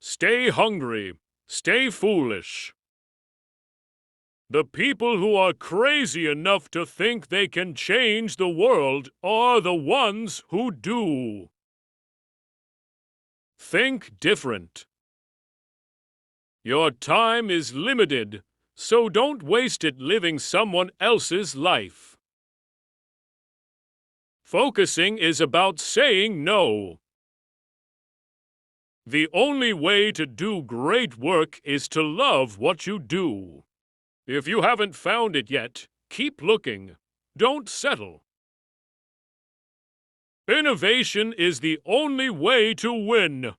Stay hungry. Stay foolish. The people who are crazy enough to think they can change the world are the ones who do. Think different. Your time is limited, so don't waste it living someone else's life. Focusing is about saying no. The only way to do great work is to love what you do. If you haven't found it yet, keep looking. Don't settle. Innovation is the only way to win.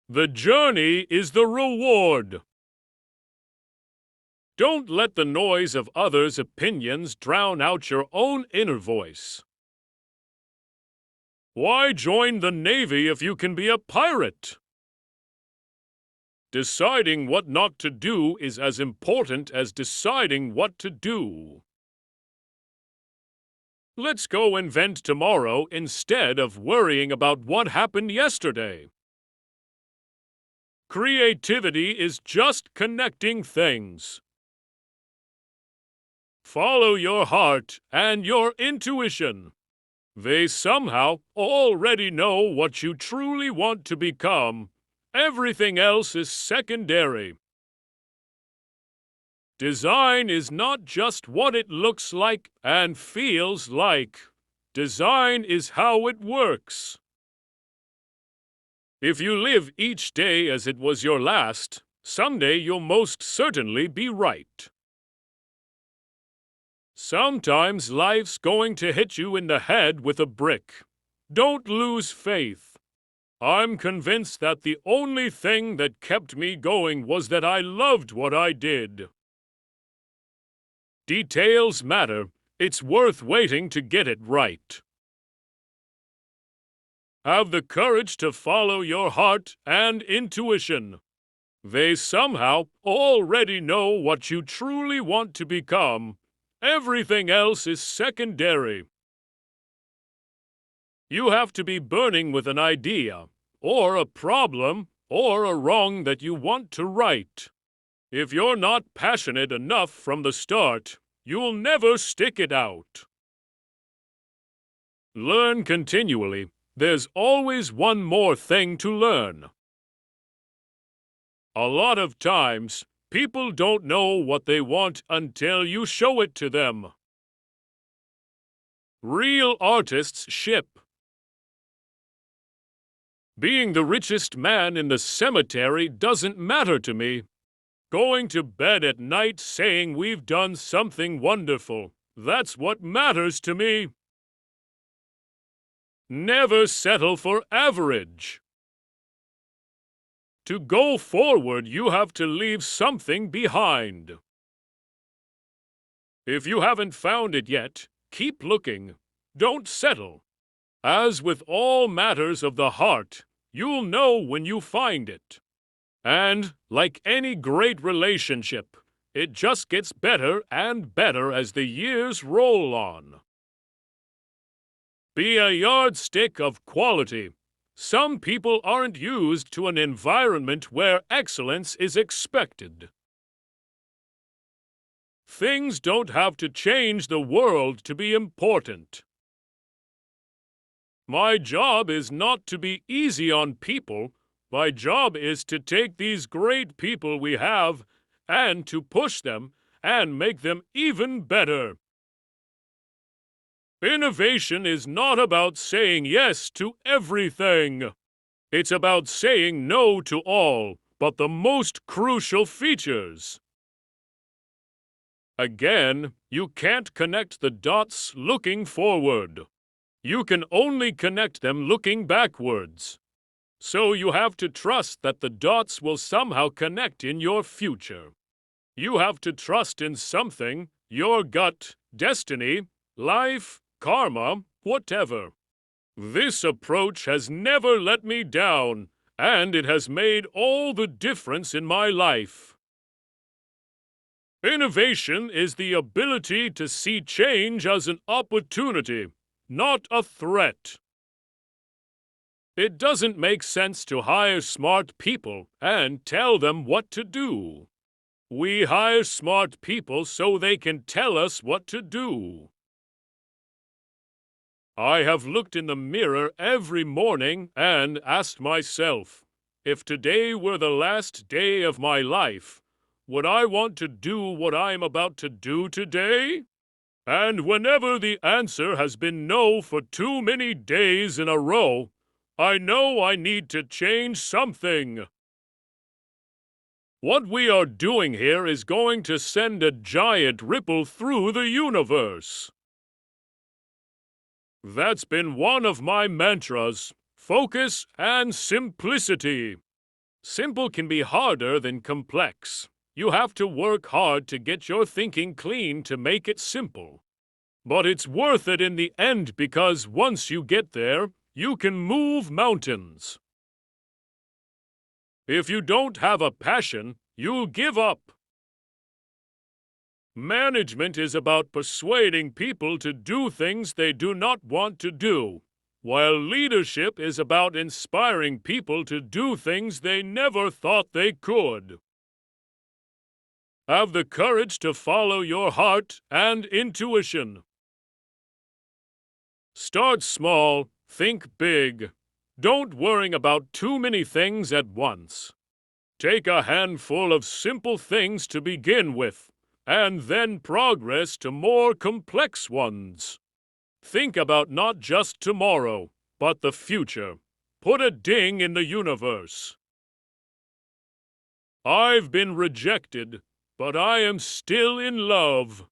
The journey is the reward. Don't let the noise of others' opinions drown out your own inner voice. Why join the Navy if you can be a pirate? Deciding what not to do is as important as deciding what to do. Let's go invent tomorrow instead of worrying about what happened yesterday. Creativity is just connecting things. Follow your heart and your intuition. They somehow already know what you truly want to become. Everything else is secondary. Design is not just what it looks like and feels like. Design is how it works. If you live each day as it was your last, someday you'll most certainly be right. Sometimes life's going to hit you in the head with a brick. Don't lose faith. I'm convinced that the only thing that kept me going was that I loved what I did. Details matter. It's worth waiting to get it right. Have the courage to follow your heart and intuition. They somehow already know what you truly want to become. Everything else is secondary. You have to be burning with an idea, or a problem, or a wrong that you want to right. If you're not passionate enough from the start, you'll never stick it out. Learn continually. There's always one more thing to learn. A lot of times, people don't know what they want until you show it to them. Real artists ship. Being the richest man in the cemetery doesn't matter to me. Going to bed at night saying we've done something wonderful, that's what matters to me. Never settle for average. To go forward, you have to leave something behind. If you haven't found it yet, keep looking. Don't settle. As with all matters of the heart, you'll know when you find it. And, like any great relationship, it just gets better and better as the years roll on. Be a yardstick of quality. Some people aren't used to an environment where excellence is expected. Things don't have to change the world to be important. My job is not to be easy on people. My job is to take these great people we have and to push them and make them even better. Innovation is not about saying yes to everything. It's about saying no to all, but the most crucial features. Again, you can't connect the dots looking forward. You can only connect them looking backwards. So you have to trust that the dots will somehow connect in your future. You have to trust in something, your gut, destiny, life, karma, whatever. This approach has never let me down, and it has made all the difference in my life. Innovation is the ability to see change as an opportunity, not a threat. It doesn't make sense to hire smart people and tell them what to do. We hire smart people so they can tell us what to do. I have looked in the mirror every morning and asked myself, if today were the last day of my life, would I want to do what I am about to do today? And whenever the answer has been no for too many days in a row, I know I need to change something. What we are doing here is going to send a giant ripple through the universe. That's been one of my mantras: focus and simplicity. Simple can be harder than complex. You have to work hard to get your thinking clean to make it simple. But it's worth it in the end because once you get there, you can move mountains. If you don't have a passion, you'll give up. Management is about persuading people to do things they do not want to do, while leadership is about inspiring people to do things they never thought they could. Have the courage to follow your heart and intuition. Start small, think big. Don't worry about too many things at once. Take a handful of simple things to begin with, and then progress to more complex ones. Think about not just tomorrow, but the future. Put a ding in the universe. I've been rejected, but I am still in love.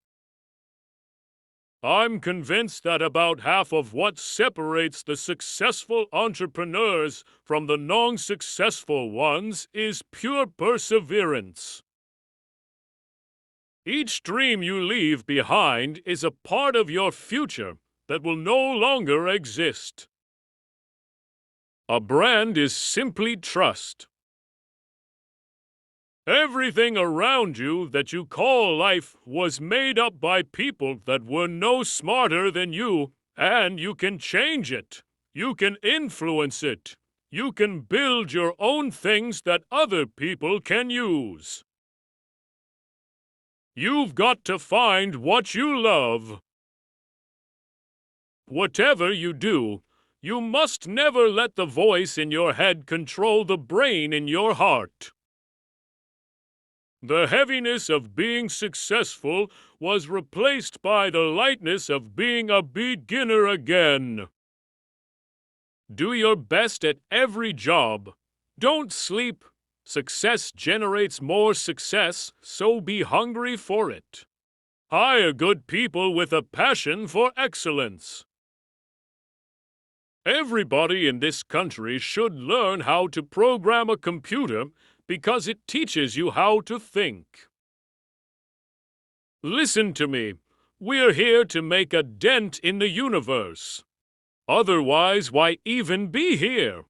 I'm convinced that about half of what separates the successful entrepreneurs from the non-successful ones is pure perseverance. Each dream you leave behind is a part of your future that will no longer exist. A brand is simply trust. Everything around you that you call life was made up by people that were no smarter than you, and you can change it. You can influence it. You can build your own things that other people can use. You've got to find what you love. Whatever you do, you must never let the voice in your head control the brain in your heart. The heaviness of being successful was replaced by the lightness of being a beginner again. Do your best at every job. Don't sleep. Success generates more success, so be hungry for it. Hire good people with a passion for excellence. Everybody in this country should learn how to program a computer because it teaches you how to think. Listen to me. We're here to make a dent in the universe. Otherwise, why even be here?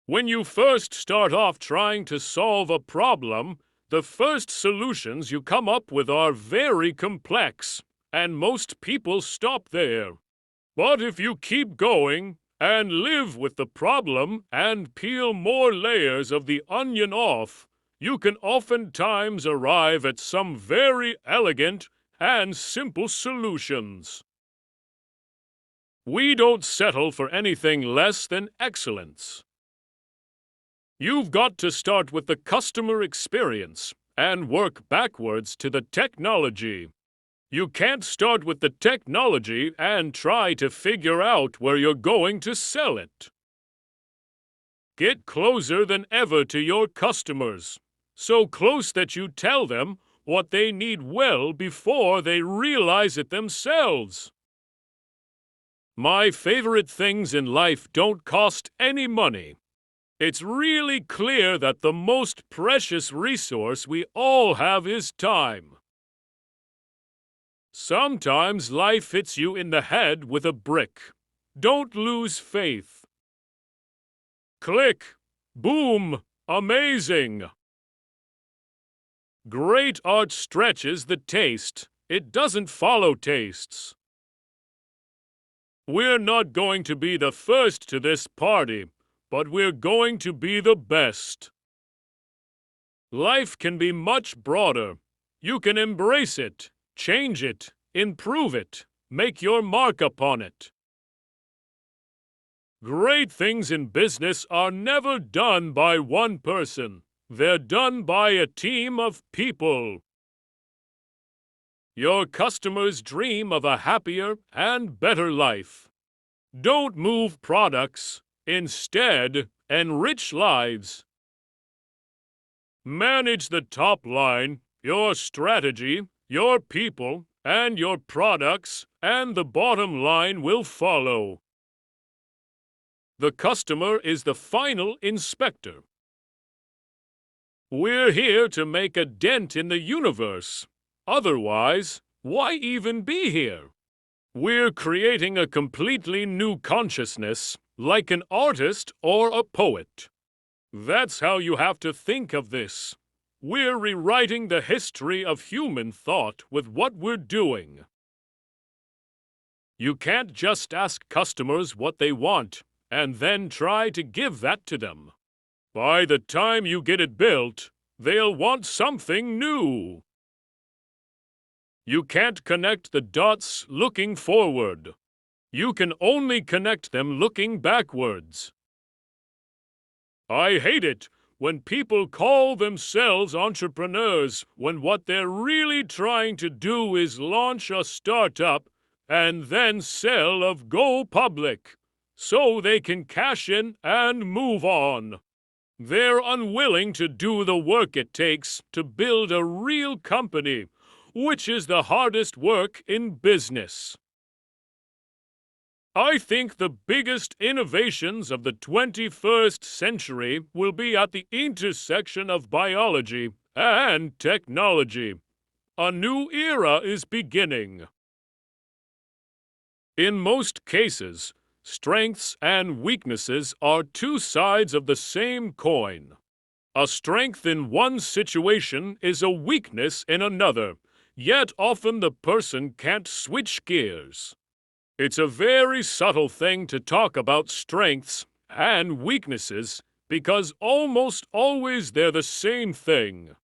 When you first start off trying to solve a problem, the first solutions you come up with are very complex, and most people stop there. But if you keep going, and live with the problem and peel more layers of the onion off, you can oftentimes arrive at some very elegant and simple solutions. We don't settle for anything less than excellence. You've got to start with the customer experience and work backwards to the technology. You can't start with the technology and try to figure out where you're going to sell it. Get closer than ever to your customers, so close that you tell them what they need well before they realize it themselves. My favorite things in life don't cost any money. It's really clear that the most precious resource we all have is time. Sometimes life hits you in the head with a brick. Don't lose faith. Click! Boom! Amazing! Great art stretches the taste. It doesn't follow tastes. We're not going to be the first to this party, but we're going to be the best. Life can be much broader. You can embrace it, change it, improve it, make your mark upon it. Great things in business are never done by one person. They're done by a team of people. Your customers dream of a happier and better life. Don't move products. Instead, enrich lives. Manage the top line, your strategy, your people, and your products, and the bottom line will follow. The customer is the final inspector. We're here to make a dent in the universe. Otherwise, why even be here? We're creating a completely new consciousness, like an artist or a poet. That's how you have to think of this. We're rewriting the history of human thought with what we're doing. You can't just ask customers what they want and then try to give that to them. By the time you get it built, they'll want something new. You can't connect the dots looking forward. You can only connect them looking backwards. I hate it when people call themselves entrepreneurs when what they're really trying to do is launch a startup and then sell or go public, so they can cash in and move on. They're unwilling to do the work it takes to build a real company, which is the hardest work in business. I think the biggest innovations of the 21st century will be at the intersection of biology and technology. A new era is beginning. In most cases, strengths and weaknesses are two sides of the same coin. A strength in one situation is a weakness in another, yet often the person can't switch gears. It's a very subtle thing to talk about strengths and weaknesses because almost always they're the same thing.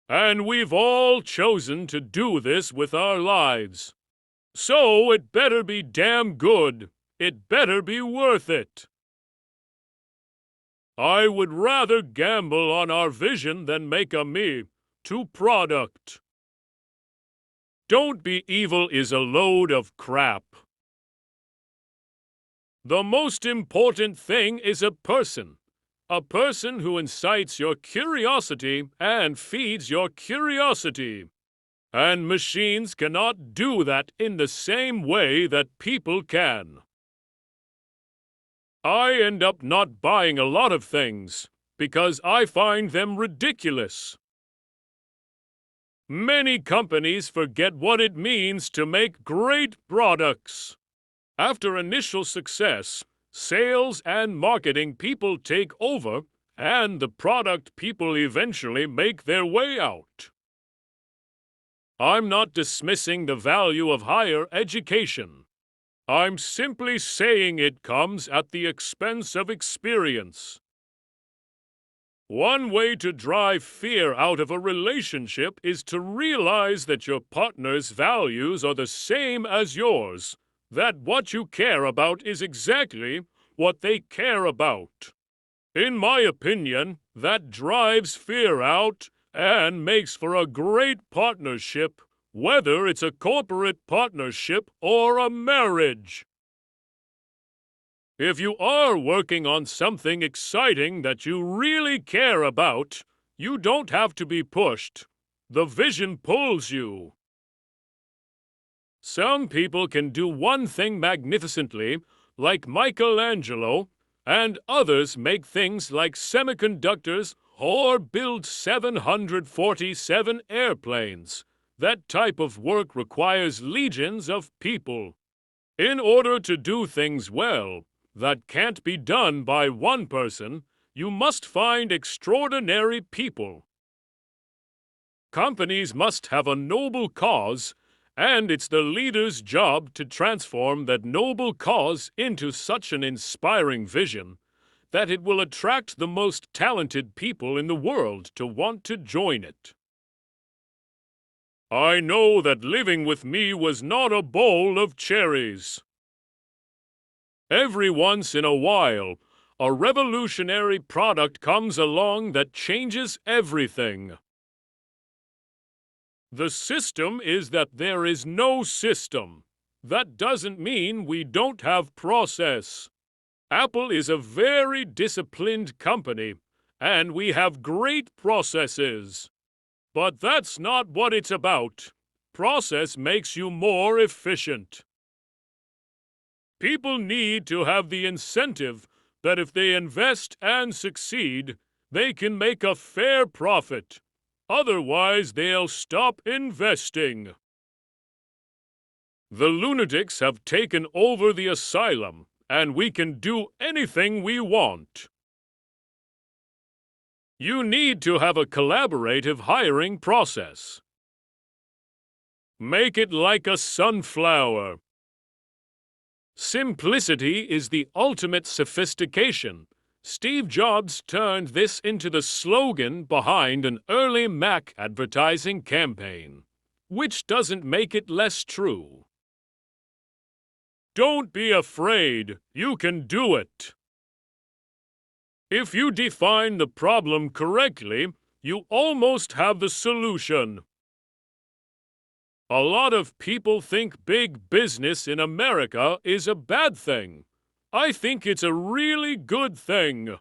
And we've all chosen to do this with our lives. So it better be damn good. It better be worth it. I would rather gamble on our vision than make a me to product. Don't be evil is a load of crap. The most important thing is a person who incites your curiosity and feeds your curiosity. And machines cannot do that in the same way that people can. I end up not buying a lot of things because I find them ridiculous. Many companies forget what it means to make great products. After initial success, sales and marketing people take over, and the product people eventually make their way out. I'm not dismissing the value of higher education. I'm simply saying it comes at the expense of experience. One way to drive fear out of a relationship is to realize that your partner's values are the same as yours, that what you care about is exactly what they care about. In my opinion, that drives fear out and makes for a great partnership, whether it's a corporate partnership or a marriage. If you are working on something exciting that you really care about, you don't have to be pushed. The vision pulls you. Some people can do one thing magnificently, like Michelangelo, and others make things like semiconductors or build 747 airplanes. That type of work requires legions of people. In order to do things well, that can't be done by one person, you must find extraordinary people. Companies must have a noble cause, And it's the leader's job to transform that noble cause into such an inspiring vision that it will attract the most talented people in the world to want to join it. I know that living with me was not a bowl of cherries. Every once in a while, a revolutionary product comes along that changes everything. The system is that there is no system. That doesn't mean we don't have process. Apple is a very disciplined company, and we have great processes. But that's not what it's about. Process makes you more efficient. People need to have the incentive that if they invest and succeed, they can make a fair profit. Otherwise, they'll stop investing. The lunatics have taken over the asylum, and we can do anything we want. You need to have a collaborative hiring process. Make it like a sunflower. Simplicity is the ultimate sophistication. Steve Jobs turned this into the slogan behind an early Mac advertising campaign, which doesn't make it less true. Don't be afraid, you can do it. If you define the problem correctly, you almost have the solution. A lot of people think big business in America is a bad thing. I think it's a really good thing.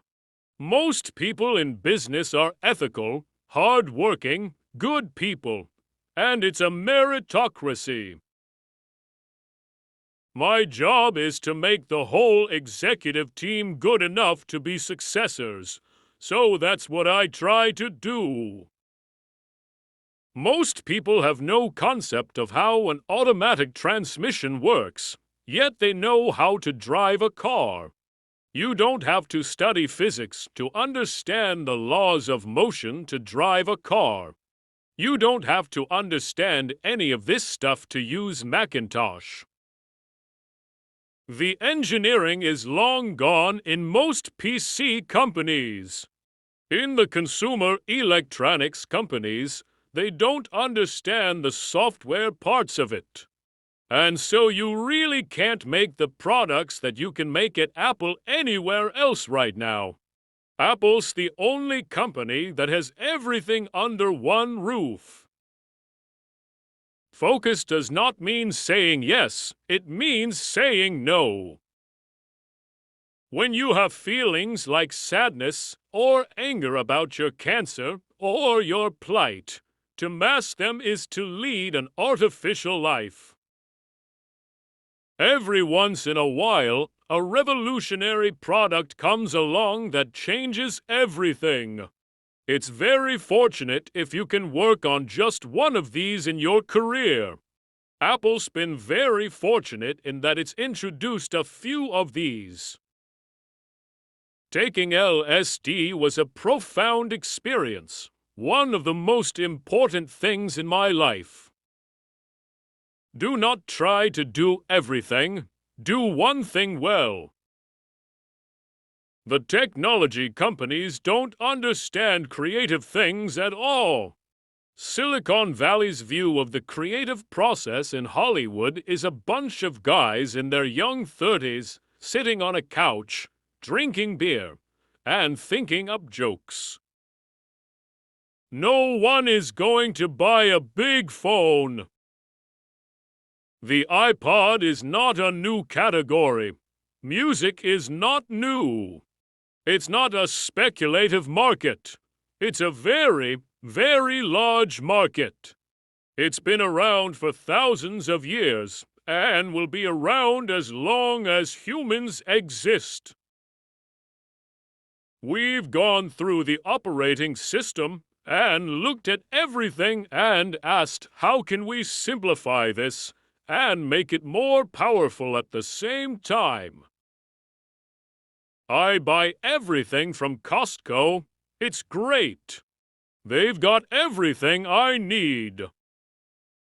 Most people in business are ethical, hard-working, good people, and it's a meritocracy. My job is to make the whole executive team good enough to be successors, so that's what I try to do. Most people have no concept of how an automatic transmission works, yet they know how to drive a car. You don't have to study physics to understand the laws of motion to drive a car. You don't have to understand any of this stuff to use Macintosh. The engineering is long gone in most PC companies. In the consumer electronics companies, they don't understand the software parts of it. And so you really can't make the products that you can make at Apple anywhere else right now. Apple's the only company that has everything under one roof. Focus does not mean saying yes, it means saying no. When you have feelings like sadness or anger about your cancer or your plight, to mask them is to lead an artificial life. Every once in a while, a revolutionary product comes along that changes everything. It's very fortunate if you can work on just one of these in your career. Apple's been very fortunate in that it's introduced a few of these. Taking LSD was a profound experience, one of the most important things in my life. Do not try to do everything. Do one thing well. The technology companies don't understand creative things at all. Silicon Valley's view of the creative process in Hollywood is a bunch of guys in their young 30s sitting on a couch, drinking beer, and thinking up jokes. No one is going to buy a big phone. The iPod is not a new category. Music is not new. It's not a speculative market. It's a very, very large market. It's been around for thousands of years and will be around as long as humans exist. We've gone through the operating system and looked at everything and asked, how can we simplify this and make it more powerful at the same time? I buy everything from Costco. It's great. They've got everything I need.